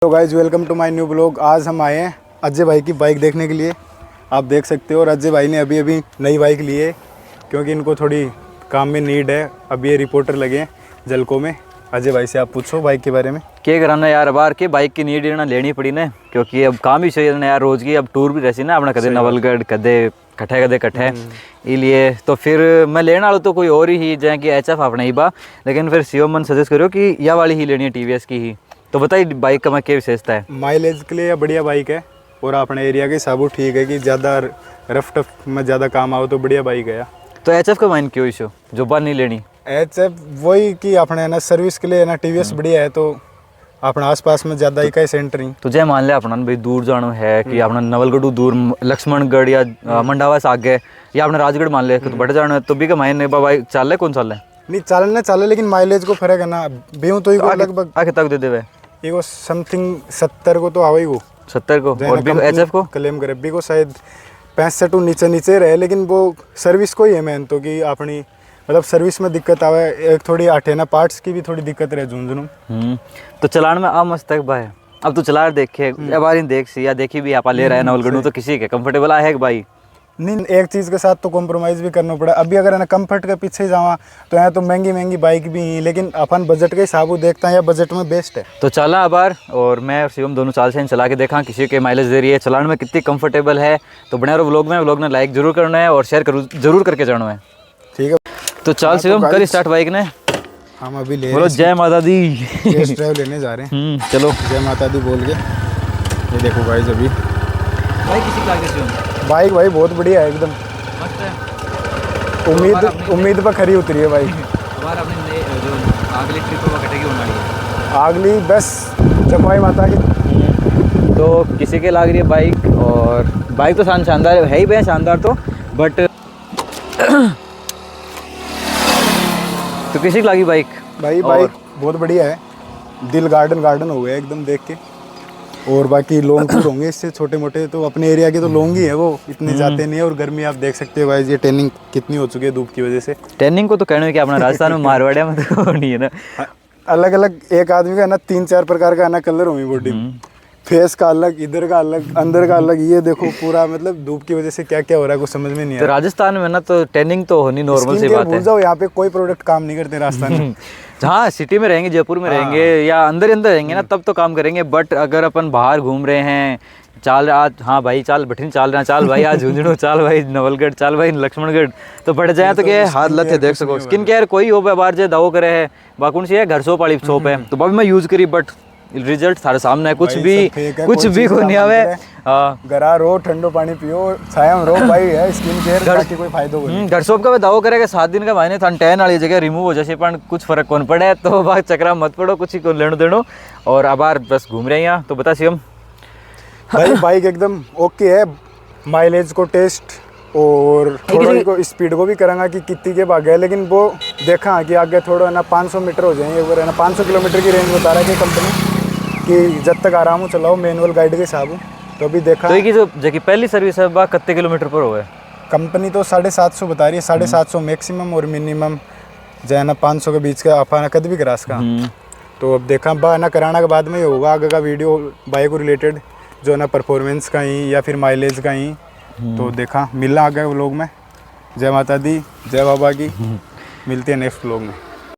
तो guys welcome to my new blog. आज हम आए हैं अजय भाई की बाइक देखने के लिए। आप देख सकते हो, और अजय भाई ने अभी अभी नई बाइक ली है क्योंकि इनको थोड़ी काम में नीड है। अभी ये रिपोर्टर लगे हैं जलको में। अजय भाई से आप पूछो बाइक के बारे में। क्या कराना यार, बार के बाइक की नीड ना लेनी पड़ी ना, क्योंकि अब काम ही चाहिए ना यार, रोज की अब टूर भी रहती ना अपना, कदे नवलगढ़ कदे कट्ठे इसलिए तो फिर मैं लेने वाला तो कोई और ही जाए कि HF अपने ही बा, लेकिन फिर सीओ मन सजेस्ट करो कि यह वाली ही लेनी है TVS की ही। तो बताइए बाइक का मैं क्या विशेषता है? माइलेज के लिए यह बढ़िया बाइक है और अपने एरिया के हिसाब से ठीक है कि ज़्यादा रफ टफ में ज़्यादा काम आओ तो बढ़िया बाइक है। तो HF का माइंड क्यों इशू जो बार नहीं लेनी? HF वही कि अपने ना सर्विस के लिए ना TVS बढ़िया है, तो अपने आसपास में ज़्यादा ही का सेंटर ही। तो जय मान ले अपना भाई दूर जाना है कि अपना नवलगढ़ दूर लक्ष्मणगढ़ या मंडावा से आगे या अपने राजगढ़ मान ले तो बढ़ जाना है, तो भी का माइंड बाइक चल है कौन चल है? नहीं चले लेकिन माइलेज को फर्क है ना। बेहूँ तो लगभग आगे तक दे दे वो समथिंग 70 को तो आवे वो 70 को, और HF को क्लेम करे भी को शायद 65 नीचे रहे, लेकिन वो सर्विस को ही है मेन तो कि अपनी मतलब सर्विस में दिक्कत आवे। एक थोड़ी आठे ना पार्ट्स की भी थोड़ी दिक्कत रहे झुंझुनू। तो चलान में आ मस्त है भाई। अब तो चला देखे बार देख सी या देखी भी आप ले रहा है नवलगढ़, तो किसी के कंफर्टेबल है भाई नहीं। एक चीज़ के साथ तो कॉम्प्रोमाइज़ भी करना पड़ा। अभी अगर है ना कम्फर्ट के पीछे जावा तो यहाँ तो महंगी बाइक भी हैं, लेकिन अपन बजट के हिसाब से देखता है या बजट में बेस्ट है। तो चला बार, और मैं और शिवम दोनों साल से चला के देखा किसी के माइलेज दे रही है, चलाने में कितनी कंफर्टेबल है। तो बने रहो व्लॉग में लाइक जरूर करना है और शेयर जरूर करके जाना है, ठीक है? तो चल शिवम कर स्टार्ट बाइक ने। हम अभी ले बोलो जय माता दी। टेस्ट ड्राइव लेने जा रहे हैं। चलो जय माता दी बोल के। ये देखो गाइस अभी भाई किसी का शिवम बाइक भाई बहुत बढ़िया है एकदम मस्त है। उम्मीद पर खरी उतरी है बाइक। हमारा अपने जो अगली ट्रिप पर कटेगी होना है अगली बस जपाई माता की। तो किसी के लाग रही है बाइक, और बाइक तो शानदार है ही भाई, शानदार तो बट तो किसी की लगी बाइक? भाई बाइक बहुत बढ़िया है। दिल गार्डन हो गया एकदम देख के। और बाकी लॉन्ग टूर होंगे इससे छोटे मोटे, तो अपने एरिया के तो लॉन्ग ही है, वो इतने जाते नहीं है। और गर्मी आप देख सकते हो भाई, ये टैनिंग कितनी हो चुकी है धूप की वजह से। टैनिंग को तो कहना है कि अपना राजस्थान में मारवाड़िया में तो नहीं है ना। अलग अलग एक आदमी का ना 3-4 प्रकार का ना कलर होगी बॉडी में। फेस का अलग, इधर का अलग, अंदर का अलग। ये देखो पूरा मतलब धूप की वजह से क्या क्या हो रहा है कुछ समझ में नहीं आ तो रहा। राजस्थान में ना तो टैनिंग तो होनी नॉर्मल सी बात है। भूल जाओ, यहाँ पे कोई प्रोडक्ट काम नहीं करते राजस्थान में। हाँ सिटी में रहेंगे, जयपुर में रहेंगे या अंदर रहेंगे ना तब तो काम करेंगे, बट अगर अपन बाहर घूम रहे हैं, चाल आज हाँ भाई चाल बठिन चाल रहा, चाल भाई आज झुंझुनू, चाल भाई नवलगढ़, चाल भाई लक्ष्मणगढ़, तो बढ़ जाए तो क्या हाथ लत है देख सको। स्किन केयर कोई हो बाहर जो दावो करे है बाकुन से घर सो पाली सोप है, तो भाभी मैं यूज करी बट रिजल्ट सारे सामने है। कुछ भी को नहीं आवे। गरा रो, ठंडो पानी पियो, छाया रो भाई है स्किन केयर बाकी कोई फायदो नहीं। घर सोप का दावो करेगा 7 दिन का महीने थान टैन वाली जगह रिमूव हो जाए, पर कुछ फर्क कौन पड़े, तो बात चक्रा मत पड़ो, कुछ ही को लेनो देनो। और आबार बस घूम रहे हैं यहाँ। तो बता शिवम भाई बाइक एकदम ओके है। माइलेज को टेस्ट और थोड़ा को स्पीड को भी करांगा कि कितनी के भाग है, लेकिन वो देखा कि आगे थोड़ा ना 500 मीटर हो जाएंगे, वो ना 500 किलोमीटर की रेंज बता रहा है कि कंपनी कि जब तक आराम हो चलाओ मैनुअल गाइड के हिसाब। तो अभी देखा तो ये जो जबकि पहली सर्विस है बा कितने किलोमीटर पर हो गए? कंपनी तो 750 बता रही है, 750 मैक्सिमम और मिनिमम जो है ना 500 के बीच का अपना कद भी क्रॉस का। तो अब देखा बा ना कराना के बाद में ही होगा आगे का वीडियो बाइक को रिलेटेड, जो है ना परफॉर्मेंस का ही या फिर माइलेज का ही। तो देखा मिलना आगे व्लॉग में। जय माता दी, जय बाबा की। मिलते हैं नेक्स्ट व्लॉग में।